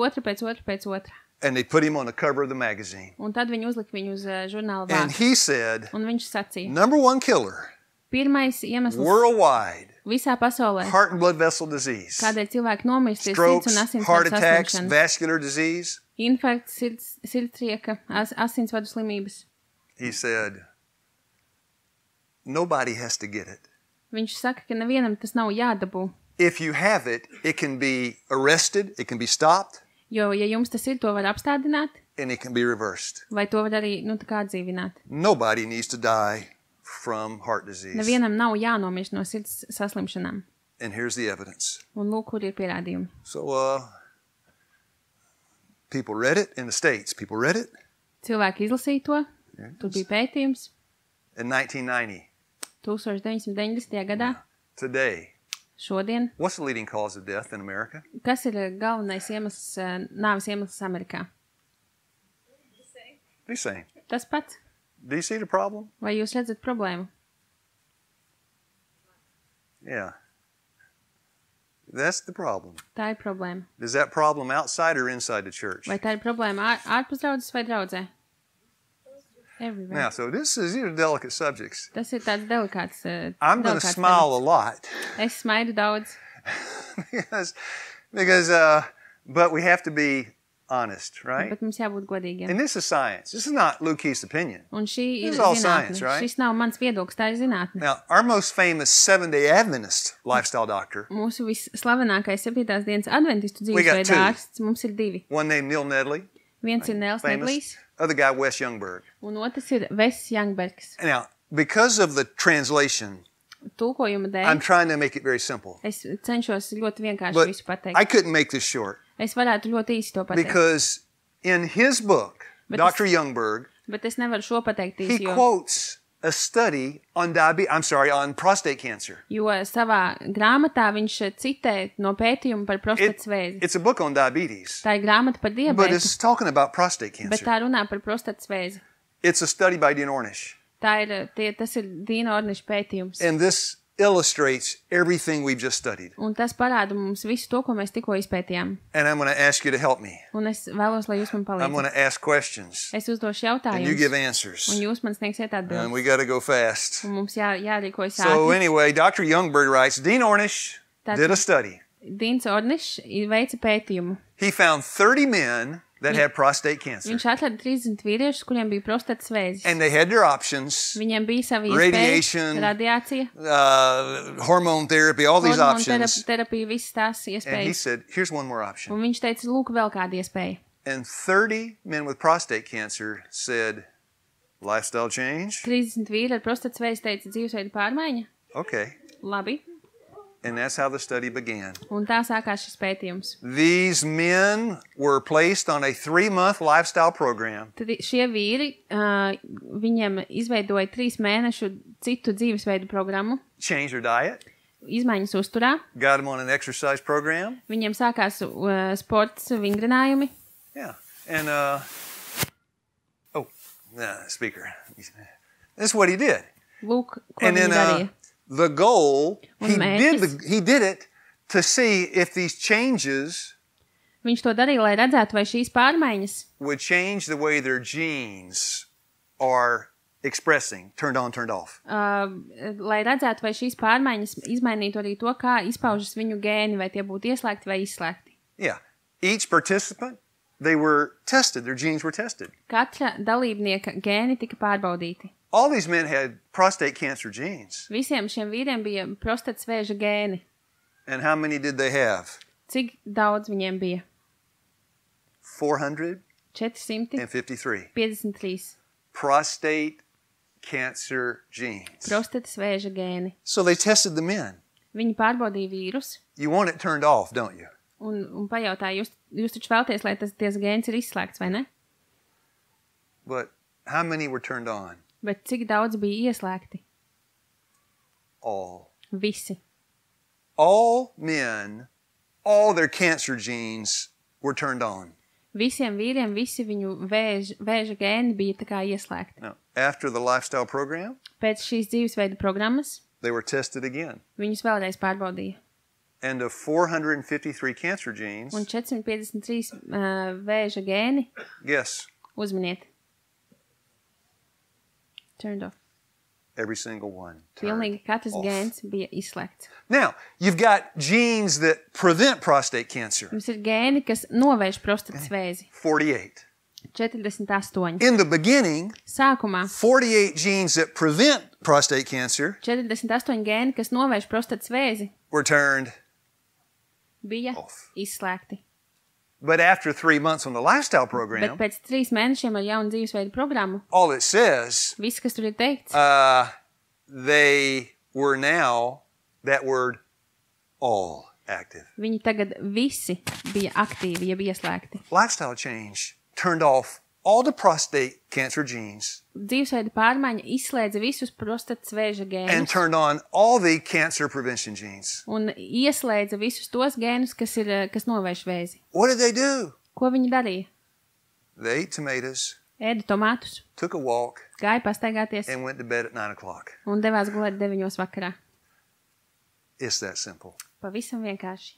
otra. And they put him on the cover of the magazine. Un tad viņi uzlika viņu uz žurnāla And vārdu. he said, Un viņš sacīja, number one killer pirmais iemesls worldwide, visā pasaulē, heart and blood vessel disease, kādēļ cilvēki nomirst, ir sirds strokes, un asinsvadu heart attacks, saslimšanas, vascular disease. infarkts, sirdsrieka, asinsvadu slimības. He said, nobody has to get it. Viņš saka, ka nevienam tas nav jādabū, If you have it, it can be arrested, it can be stopped, jo, ja jums tas ir, to var apstādināt, and it can be reversed. vai to var arī, tā kā atdzīvināt. Nobody needs to die from heart disease. Nevienam nav jānomirst no sirds saslimšanām. And here's the evidence. Un lūk, kur ir pierādījumi. So, people read it in the States. People read it Cilvēki izlasīja to, tur bija pētījums in 1990. 1990. gadā, Today, šodien. what's the leading cause of death in America? Kas ir galvenais iemesls, nāves iemesls Amerikā? The same. Tas pats. Do you see the problem? Vai jūs redzat problēmu? Yeah. That's the problem. Tā ir problēma. Is that problem outside or inside the church? Vai tā ir problēma ārpus draudzes vai draudzē? Everywhere. Now, so these are delicate subjects. Tas ir tāds delikāts. I'm going to delikāts smile a temats. lot Es smaidu daudz, because but we have to be honest, right? Bet mums jābūt godīgiem. And this is science. This is not Luke Keith's opinion. Un šī This ir is all zinātne. science, right? Šis nav mans viedoklis, tā ir zinātne. Now, our most famous Seventh-day Adventist lifestyle doctor, Mūsu visslavenākais 7. dienas adventistu We got dzīvesveida two. ārsts, mums ir 2. one named Neil Nedley, Viens ir Nels famous, Nedlijs, other guy Wes Youngberg. un otrs ir Ves Youngbergs. Now, because of the translation, Tulkojuma I'm dēļ trying to make it very simple. es cenšos ļoti vienkārši But visu pateikt. I couldn't make this short Es varētu ļoti īsi to pateikt, because in his book, But Dr. Youngberg, bet es nevaru šo pateikt he īsi, quotes a study on on prostate cancer. jo savā grāmatā viņš citē no pētījuma par prostatas vēzi. It's a book on diabetes, Tā ir grāmata par but diabetu, it's talking about prostate bet cancer. tā runā par prostatas vēzi. It's a study by Dean Ornish. Tas ir Dīna Orniša pētījums. And this illustrates everything we've just studied. Un tas parāda mums visu to, ko mēs tikko izpētījām. And I'm going to ask you to help me. Un es vēlos, lai jūs man I'm going palīdzat. to ask questions, Es uzdošu and you give jautājumus, answers. un jūs man sniegsiet And atbildes. we got to go fast. Un mums jārīkojas So ātri. anyway, Dr. Youngberg writes, Dean Ornish did a study. Dīns Ornišs veica pētījumu. He found 30 men that had prostate cancer. Viņš atrada 30 vīriešus, kuriem bija prostatas vēzis. And they had their options, Viņiem bija savi Radiation, iespējas, radiācija, hormone therapy, all these hormonu options. terapija, visas tās And he iespējas. said, here's one more option. Un viņš teica, lūk, vēl kāda iespēja. And 30 men with prostate cancer said, lifestyle change? 30 vīri ar prostatas vēzi teica, dzīvesveida pārmaiņa. Okay. Labi. And that's how the study began. Un tā sākās šis pētījums. These men were placed on a 3-month lifestyle program. Tad šie vīri, viņiem izveidoja 3 mēnešu citu dzīvesveidu programmu, Changed their diet, izmaiņas uzturā. got them on an exercise program. Viņiem sākās sports vingrinājumi. Yeah. And, speaker. This is what he did. Lūk, ko And viņi then darīja. the goal, Un mērķis? he did it to see if these changes Viņš to darīja, lai redzētu, vai šīs pārmaiņas would change the way their genes are expressing, turned on, turned off. lai redzētu, vai šīs pārmaiņas izmainītu arī to, kā izpaužas viņu gēni, vai tie būtu ieslēgti vai izslēgti. Yeah. Each participant, they were tested, their genes were tested. Katra dalībnieka gēni tika pārbaudīti. All these men had prostate cancer genes. Visiem šiem vīriem bija prostatas vēža gēni. And how many did they have? Cik daudz viņiem bija? 453. 453. Prostate cancer genes. Prostatas vēža gēni. So they tested the men. Viņi pārbaudīja vīrus You want it turned off, don't you? un pajautāja, jūs taču vēlties, lai tas gēns ir izslēgts, vai ne? But how many were turned on? Bet cik daudz bija ieslēgti? All. Visi. All men, all their cancer genes were turned on. Visiem vīriem, visi viņu vēža gēni bija tā kā ieslēgti. Now, after the lifestyle program, Pēc šīs dzīvesveida programmas they were tested again. viņus vēlreiz pārbaudīja. And of 453 cancer genes, Un 453 vēža gēni, guess, uzminiet. Turned off. every single one Pilnīgi turned katrs off. gēns bija izslēgts. Now, you've got genes that prevent prostate cancer, Mums ir gēni, kas novērš prostatas vēzi. 48. 48. In the beginning, Sākumā 48 genes that prevent prostate cancer 48 gēni, kas novērš prostatas vēzi, were turned bija off. izslēgti. But after 3 months on the lifestyle Bet program, pēc 3 mēnešiem ar jaunu dzīvesveidu programmu, all it says, viss, kas tur ir teikts, they were now, that word, all active. viņi tagad visi bija aktīvi, jeb ieslēgti. Lifestyle change turned off all the prostate cancer genes Dzīvesveida pārmaiņa izslēdza visus prostatas vēža and gēnus turned on all the cancer prevention genes. un ieslēdza visus tos gēnus, kas novērš vēzi. What did they do? Ko viņi darīja? They ate tomatoes, Ēda tomātus, took a walk, gāja pastaigāties and went to bed at 9 o'clock. un devās gulēt 9 vakarā. It's that simple. Pavisam vienkārši.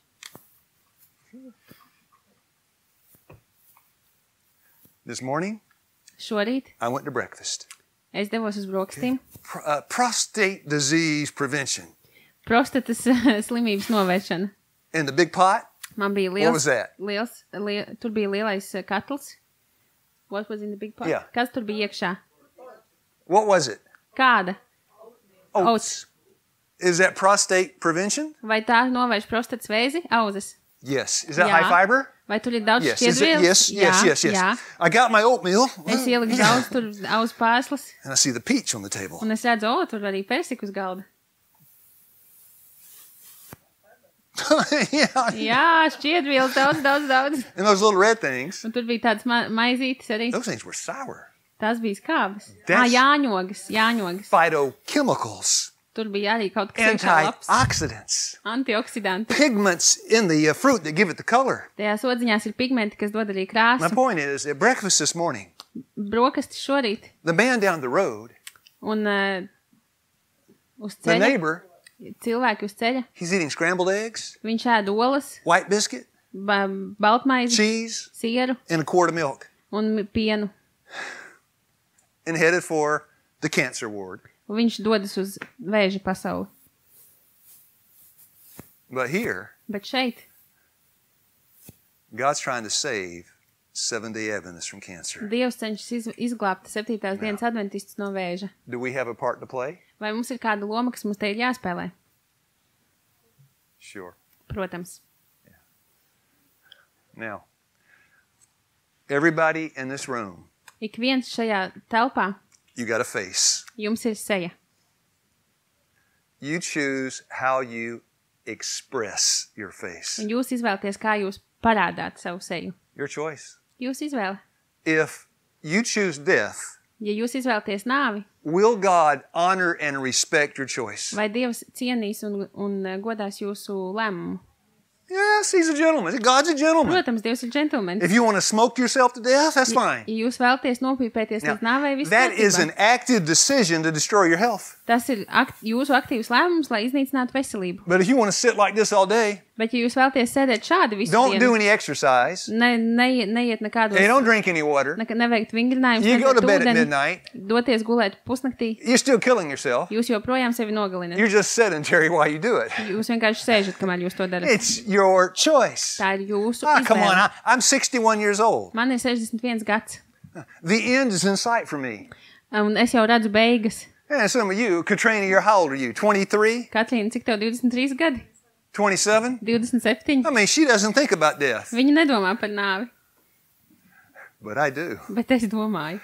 This morning, Šorīt I went to breakfast. es devos uz brokastīm. Prostate disease prevention. Prostatas slimības novēršana. In the big pot, Man bija What was that? tur bija lielais katls. What was in the big pot? Yeah. Kas tur bija iekšā? What was it? Kāda? Oats. Is that prostate prevention? Vai tā novērš prostatas vēzi? Auzas. Yes. Is that Jā. high fiber? Vai tur ir daudz Yes. Is it? šķiedrvielas? Yes. Jā. I got my oatmeal. Es ieliku daudz tur auzu pārslas. And I see the peach on the table. Un es redzu, tur arī persiku uz galda. Yeah. Jā, šķiedvielas daudz. And those little red things, Un tur bija tāds maizītis arī. those things were sour. Tas bija skābes. That's- Jāņogas. Phytochemicals, Tur bija arī kaut kas iekšā labs. antioxidants, Antioksidanti. pigments in the fruit that give it the color. Tajās odziņās ir pigmenti, kas dod arī My krāsu. point is, at breakfast this morning, Brokastis šorīt. the man down the road, Un uz the ceļa. neighbor, Cilvēki uz ceļa. he's eating scrambled eggs, Viņš ēd olas, white biscuit, baltmaizi, cheese, sieru and a quart of milk, un pienu. and headed for the cancer ward. Un viņš dodas uz vēža pasauli. But here, Bet šeit God's trying to save Seventh-day Adventists from cancer. Dievs cenšas izglābt 7. dienas adventistus no vēža. Do we have a part to play? Vai mums ir kāda loma, kas mums te ir jāspēlē? Sure. Protams. Now, everybody in this room, Ik viens šajā telpā you got a face. jums ir seja. You choose how you express your face. Un jūs izvēlaties, kā jūs parādāt savu seju. Your choice. Jūs izvēle. If you choose death, Ja jūs izvēlaties nāvi, will God honor and respect your choice? vai Dievs cienīs un godās jūsu lēmumu? Yes, he's a gentleman. God's a gentleman. Protams, Dievs ir džentlmenis. If you want to smoke yourself to death, that's fine. Ja jūs vēlaties nopīpēties Now, līdz nāvei, viss that is kārtībā. an active decision to destroy your health. Tas ir jūsu aktīvs lēmums, lai iznīcinātu veselību. But if you want to sit like this all day, Bet, ja jūs vēlaties sēdēt šādi visu don't do dienu, any exercise, neiet nekādos, and don't drink any water, neveikt vingrinājumus, you go to bed at ūdeni, midnight, doties gulēt pusnaktī, you're still killing yourself. jūs joprojām sevi nogalināt. You're just sedentary while you do it. Jūs vienkārši sēžat, kamēr jūs to darat. It's your choice. Tā ir jūsu Come on, izvēle. I'm 61 years old. Man ir 61 gads, The end is in sight for me. un es jau redzu beigas. And some of you, Katrina, how old are you? 23? Katrīna, cik tev 23 gadi? 27? 27. I mean, she doesn't think about death, Viņa nedomā par nāvi, but I do, bet es domāju,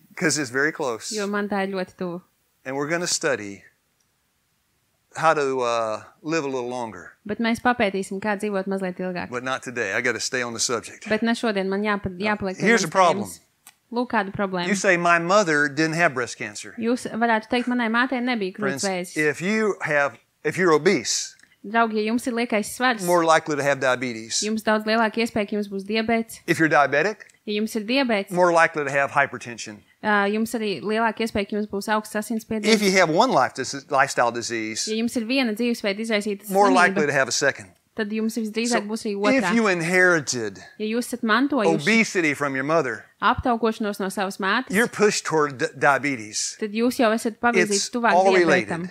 because it's very close. jo man tā ir ļoti tuvu. And we're going to study how to live a little longer, Bet mēs papētīsim, kā dzīvot mazliet ilgāk. but not today. I got to stay on the subject. Bet ne šodien, man jāpaliek. pie Here's manas the problem. tēmas. Lūk, kāda problēma. You say, my mother didn't have breast cancer. Jūs varētu teikt, manai mātei nebija krūts Friends, vēzis. if you're obese, Draugi, ja jums ir liekais svars, more likely to have diabetes. jums daudz lielāka iespēja, ka jums būs diabēts. If you're diabetic, Ja jums ir diabēts, more likely to have hypertension. jums arī lielāka iespēja, ka jums būs augsts If asinsspiediens. you have one lifestyle disease, Ja jums ir viena dzīvesveida izraisīta more likely to slimība, have a second. tad jums visdrīzāk būs arī If otrā. you inherited Ja jūs esat mantojuši obesity from your mother, aptaukošanos no savas mātes, you're pushed toward diabetes. tad jūs jau esat pavirzīts It's tuvāk all diabētam. related.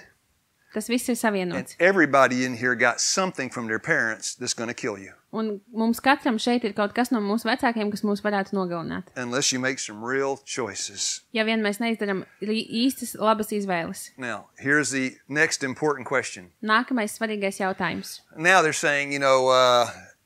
Tas viss ir And savienots. everybody in here got something from their parents that's going to kill you, Un mums katram šeit ir kaut kas no mūsu vecākiem, kas mūs varētu nogalināt. unless you make some real choices. Ja vien mēs neizdaram īstas labas izvēles. Now, here's the next important question. Nākamais svarīgais jautājums. Now they're saying,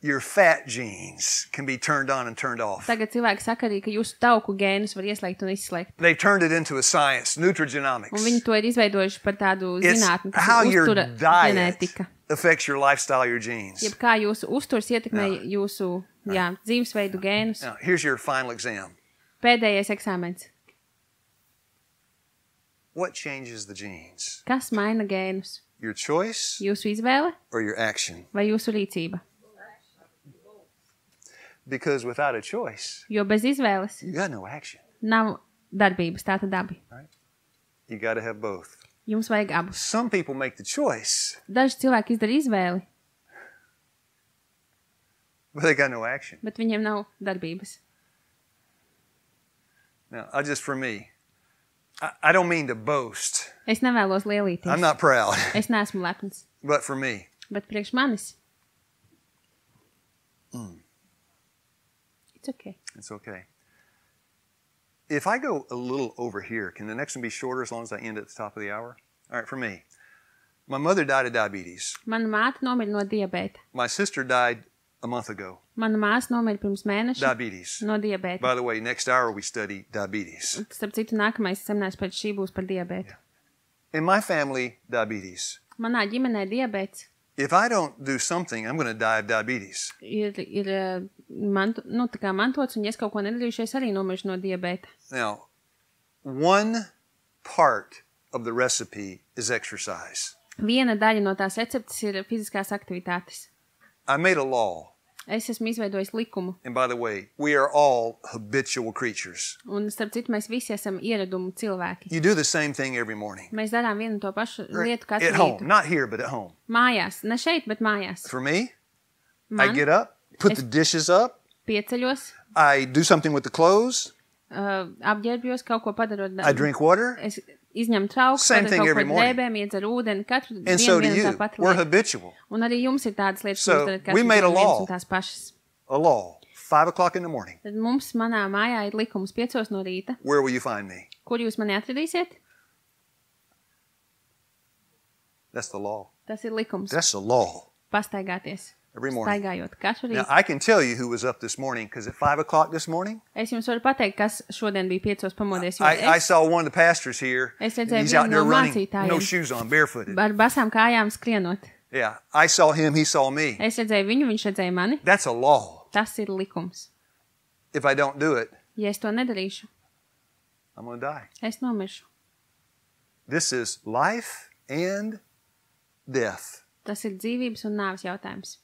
your fat genes can be turned on and turned off. Tagad cilvēki saka arī, ka jūsu tauku gēnus var ieslēgt un izslēgt. They've turned it into a science, Un nutrigenomics. viņi to ir izveidojuši par tādu It's zinātni, kas how ir your uztura diet ģenētika. affects your lifestyle, your genes. Jeb kā jūsu uzturs ietekmē jūsu dzīvesveidu gēnus. Now, here's your final exam. Pēdējais eksāmens. What changes the genes? Kas maina gēnus? Your choice Jūsu izvēle or your action? vai jūsu rīcība? Because without a choice, Jo bez izvēles you got no action. nav darbības, tā tad abi. You got to have both. Jums vajag abus. Some people make the choice, Daži cilvēki izdara izvēli, but they got no action. bet viņiem nav darbības. Now, for me, I don't mean to boast. Es nevēlos I'm lielīties. not proud. Es neesmu lepns. But for me, Bet priekš manis It's okay. It's okay. If I go a little over here, can the next one be shorter as long as I end at the top of the hour? All right, for me. My mother died of diabetes. Mana māte nomira no diabēta. My sister died a month ago. Mana māsa nomira pirms mēneša Diabetes. no diabēta. By the way, next hour we study diabetes. Starp citu, nākamais seminārs pēc šī būs par diabētu. In my family, diabetes. Manā ģimenē diabēts If I don't do something, I'm going to die of diabetes. ir tā kā mantots, un ja es kaut ko nedarīšu, es arī nomiršu no diabēta. Now, one part of the recipe is exercise. Viena daļa no tās receptes ir fiziskās aktivitātes. I made a law. Es esmu izveidojis likumu. And by the way, we are all habitual creatures. Un starp citu, mēs visi esam ieradumu cilvēki. You do the same thing every morning. Mēs darām vienu to pašu lietu katru At home. rītu. Not here, but at home. Mājās. Ne šeit, bet mājās. For me, Man I get up, put the dishes up, pieceļos, I do something with the clothes, apģērbjos, kaut ko padarot. I drink water, Es izņemu trauku, Same thing kaut every ko morning. drēbēm, iedzeru ūdeni, katru and so do vienu you. tā pati We're lieta. habitual. Un arī jums ir tādas lietas, So, ko jūs darat we katru made a dienu vienas law. un tās pašas. A law. 5 o'clock in the morning. Tad mums manā mājā ir likums 5 no rīta. Where will you find me? Kur jūs mani atradīsiet? That's the law. Tas ir likums. That's the law. Pastaigāties. Every morning. Staigājot katru Now, rītu. I can tell you who was up this morning, because at 5 o'clock this morning, Es jums varu pateikt, kas šodien bija 5 pamodies, jo I es saw one of the pastors here. Es And redzēju he's out vienu there no running, mācītājiem. no shoes on, barefooted. ar basām kājām skrienot. Yeah, I saw him, he saw me. Es redzēju viņu, viņš redzēja mani. That's a law. Tas ir likums. If I don't do it, Ja es to nedarīšu, I'm going to die. es nomiršu. This is life and death. Tas ir dzīvības un nāves jautājums.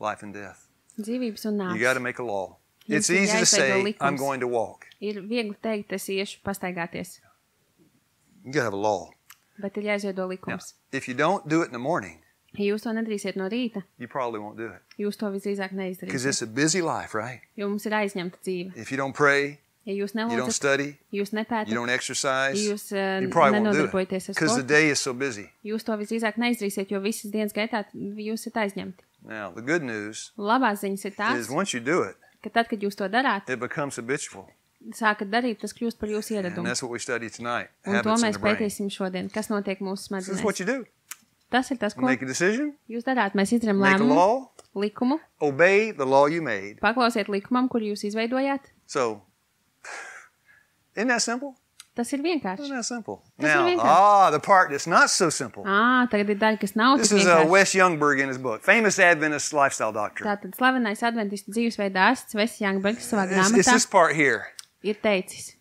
Life and death. Dzīvības un You got to nāves. make a law. Jums It's ir easy to jāizveido say, likums. I'm going to walk. Ir viegli teikt, es iešu pastaigāties, You got to have a law. bet ir jāizveido Now, likums. if you don't do it in the morning, Ja jūs to nedarīsiet no rīta, you probably won't do it. jūs to visdrīzāk Because neizdarīsiet. it's a busy life, right? Jo mums ir aizņemta dzīve. If you don't pray, Ja jūs you don't nelūdzat, study, jūs you nepētat, don't exercise, jūs you probably won't do nenodarbojaties it. ar Because the sportu, day is so busy. jūs to visdrīzāk neizdarīsiet, jo visas dienas gaitā jūs esat aizņemti. Now, the good news Labās ziņas ir tās, is once you do it, ka tad, kad jūs to darāt, it becomes habitual. sākat darīt, tas kļūst par jūsu And ieredumu. that's what we study tonight. Un to Habits in mēs the brain. pētīsim šodien, kas notiek mūsu This is what smadzenēs. you do. Tas ir tas, ko Make a decision, jūs darāt. Mēs izdarām make a lēmumu, law, likumu, obey the law you made. paklausiet likumam, kur jūs izveidojāt. So, isn't that simple? Tas ir vienkārši. Isn't that simple? Tas ir Now, vienkārši. the part that's not so simple. Tagad ir daļa, kas nav This tik is vienkārši. Wes Youngberg in his book, Famous Adventist Lifestyle Doctor. Tātad slavenais adventistu dzīvesveida ārsts Vess Youngbergs savā It's grāmatā this part here. ir teicis,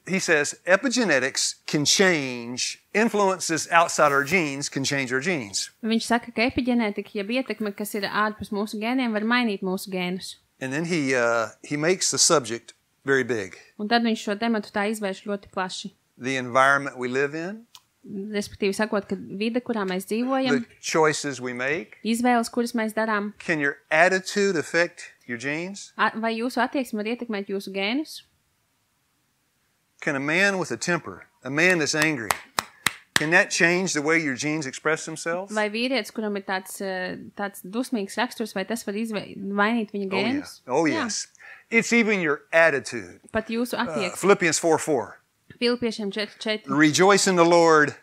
He says epigenetics can change, influences outside our genes can change our genes. viņš saka, ka epigenētika, jeb ietekme, kas ir ārpus mūsu gēniem, var mainīt mūsu gēnus. And then he makes the subject very big. Un tad viņš šo tematu tā izvērš ļoti plaši. The environment we live in, Respektīvi sakot, ka vide, kurā mēs dzīvojam, the choices we make. izvēles, kuras mēs darām, Can your attitude affect your genes? vai jūsu attieksme var ietekmēt jūsu gēnus? Can a man with a temper, a man that's angry, can that change the way your genes express themselves? Vai vīrietis, kuram ir tāds dusmīgs raksturs, vai tas var mainīt viņa Oh, yeah. gēnus? Oh, yes. It's even your attitude. Jā, pat jūsu attieksme. Philippians 4:4. Filipiešiem 4:4. Rejoice in the Lord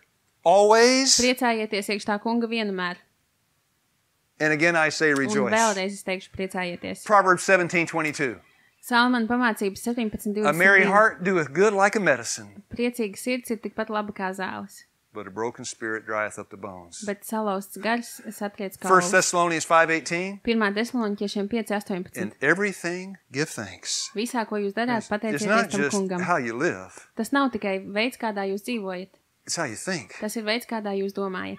always. Priecājieties iekš tā kunga vienmēr. And again I say Un rejoice. vēlreiz es teikšu priecājieties. Proverbs 17:22. Salmana pamācības 17:22. A merry heart doeth good like a medicine, Priecīga sirds ir tikpat laba kā zāles, but a broken spirit drieth up the bones. bet salauzts gars satriec 1 kaulus. Thessalonians 5:18. 1. Tesaloniķiešiem 5:18. In everything give thanks. Visā, ko jūs darāt, It's pateicieties not tam just kungam. how you live, Tas nav tikai veids, kādā jūs dzīvojat. it's how you think. Tas ir veids, kādā jūs domājat.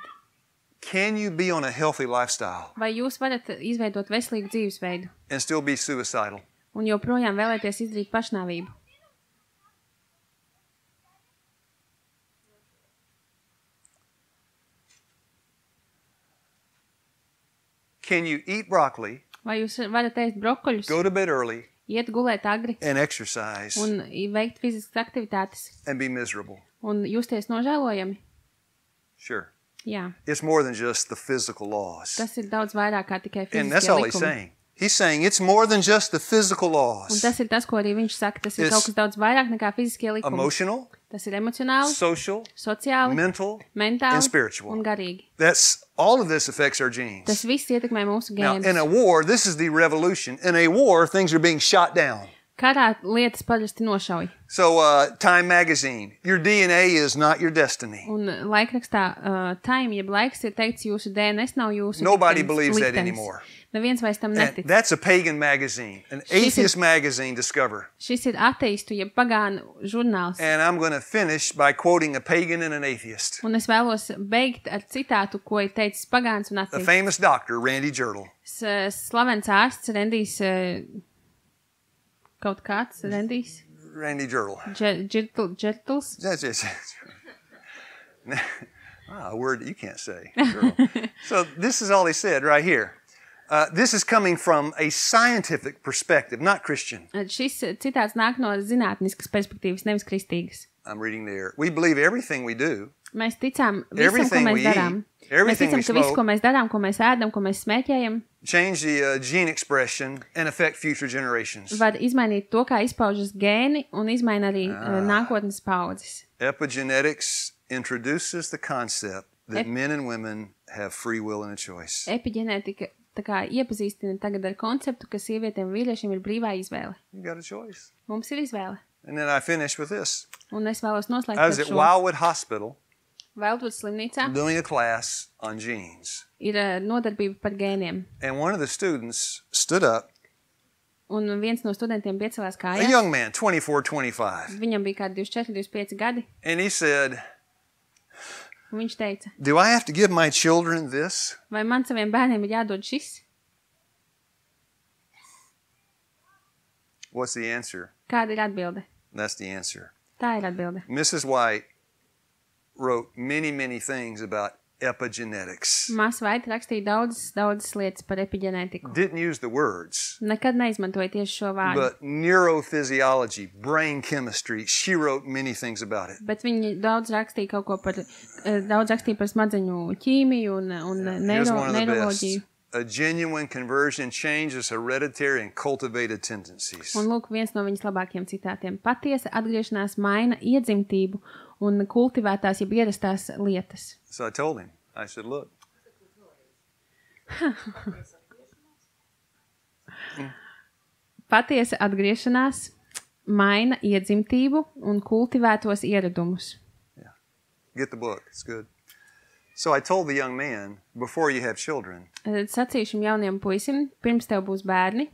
Can you be on a healthy lifestyle Vai jūs varat izveidot veselīgu dzīvesveidu and still be suicidal? un joprojām vēlēties izdarīt pašnāvību? Can you eat broccoli, Vai jūs varat ēst brokoļus, go to bed early, iet gulēt agri and exercise un veikt fiziskas aktivitātes and be miserable? un justies nožēlojami? Sure. Jā. It's more than just the physical laws. Tas ir daudz vairāk kā tikai And that's fiziskie all he's likumi. saying. He's saying it's more than just the physical Un laws. tas ir tas, ko arī viņš saka. Tas ir It's kaut kas daudz vairāk nekā fiziskie likumi. Emotional, Tas ir emocionāli, social, sociāli, mental, mentāli and spiritual. un garīgi. All of this affects our genes. Tas viss ietekmē mūsu Now, in gēnus. a war, this is the revolution. In a war, things are being shot down. Karā lietas parasti nošauj. So, Time magazine, your DNA is not your destiny. Un laikrakstā Time, jeb laiks ir teikts, jūsu DNS nav jūsu Nobody liktenis. believes that anymore. Neviens vairs tam And netic. that's a pagan magazine, an atheist magazine, Discover. Šis ir ateistu, jeb pagānu žurnāls. And I'm going to finish by quoting a pagan and an atheist. Un es vēlos beigt ar citātu, ko ir teicis pagāns un A ateists. famous doctor, Randy Girdle. Slavens ārsts Rendijs, kaut kāds Rendijs, Randy Girdle. Džertls. That's a word that you can't say. Girdle. So this is all he said right here. This is coming from a scientific perspective, not Christian. Šis citāts nāk no zinātniskas perspektīvas, nevis kristīgas. I'm reading there. We believe everything we do, Mēs ticām visam, ko everything mēs we darām. eat, everything Mēs we ticam, ka viss, ko smoke, mēs darām, ko mēs ēdam, ko mēs smēķējam, change the gene expression and affect future generations. var izmainīt to, kā izpaužas gēni un izmaina arī nākotnes paudzes. Epigenetics introduces the concept that men and women have free will and a choice. Epigenētika tā kā iepazīstina tagad ar konceptu, ka sievietēm un vīriešiem ir brīvā izvēle. You got a choice. Mums ir izvēle. And then I finish with this. Un es vēlos noslēgt I was ar at šo. Wildwood Hospital Wildwood slimnīcā doing a class on genes. ir nodarbība par gēniem. And one of the students stood up, Un viens no studentiem piecelās a kājās. young man, 24, 25, Viņam bija kādi 24, 25 gadi. and he said, Un viņš teica, do I have to give my children this? vai man saviem bērniem ir jādod šis? What's the answer? Kāda ir atbilde? That's the answer. Tā ir atbilde. Mrs. White wrote many, many things about epigenetics. Māsa Vaita rakstīja daudzas lietas par epigenētiku. Didn't use the words, Nekad neizmantoja tieši šo vārdu. but neurophysiology, brain chemistry, she wrote many things about it. Bet viņi daudz rakstīja kaut ko par, daudz rakstīja par smadzeņu ķīmiju un Here's one of the best. neiroloģiju. A genuine conversion changes hereditary and cultivated tendencies. Un lūk, viens no viņas labākajiem citātiem. Patiesa atgriešanās maina iedzimtību un kultivētās, jeb ierastās lietas. So I told him, I said, look, Patiesa atgriešanās maina iedzimtību un kultivētos ieradumus. get the book, it's good. So I told the young man, before you have children, Tad sacīšu jauniem puisim, pirms tev būs bērni,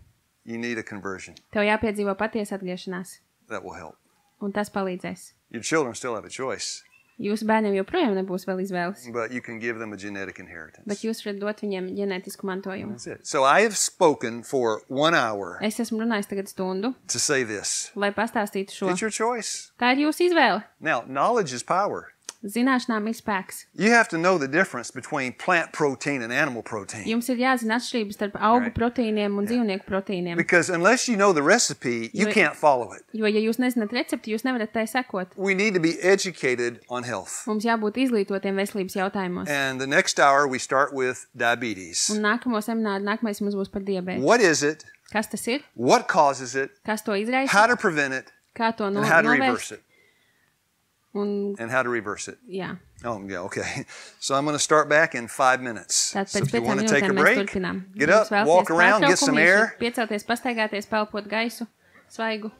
you need a conversion. tev jāpiedzīvo patiesa atgriešanās. That will help. Un tas palīdzēs. Your children still have a choice, Jūsu bērniem joprojām nebūs vēl izvēles, but you can give them a genetic inheritance. bet jūs varat dot viņiem ģenētisku mantojumu. That's it. So I have spoken for 1 hour Es esmu runājis tagad stundu, to say this. lai pastāstītu šo. It's your choice. Tā ir jūsu izvēle. Now, knowledge is power. Zināšanām ir spēks. You have to know the difference between plant protein and animal protein. Jums ir jāzina atšķirības starp augu Right. proteīniem un dzīvnieku proteīniem. Because unless you know the recipe, you Right. can't follow it. Jo, ja jūs nezināt recepti, jūs nevarat tai sekot. We need to be educated on health. Mums jābūt izglītotiem veselības jautājumos. And the next hour, we start with diabetes. Un nākamo semināru, nākamais mums būs par diabētu. What is it? Kas tas ir? What causes it? Kas to izraisa? How to prevent it? Kā to And how to reverse novērst? it? Un, And how to reverse it? jā, Oh, yeah, okay. So I'm going to start back in 5 minutes. tad So pēc if you 5 want to take a minūtēm mēs break, turpinām. get Jūs up, vēlaties walk around, get some pārtraukumu, air. piecelties, pastaigāties, pelpot gaisu, svaigu.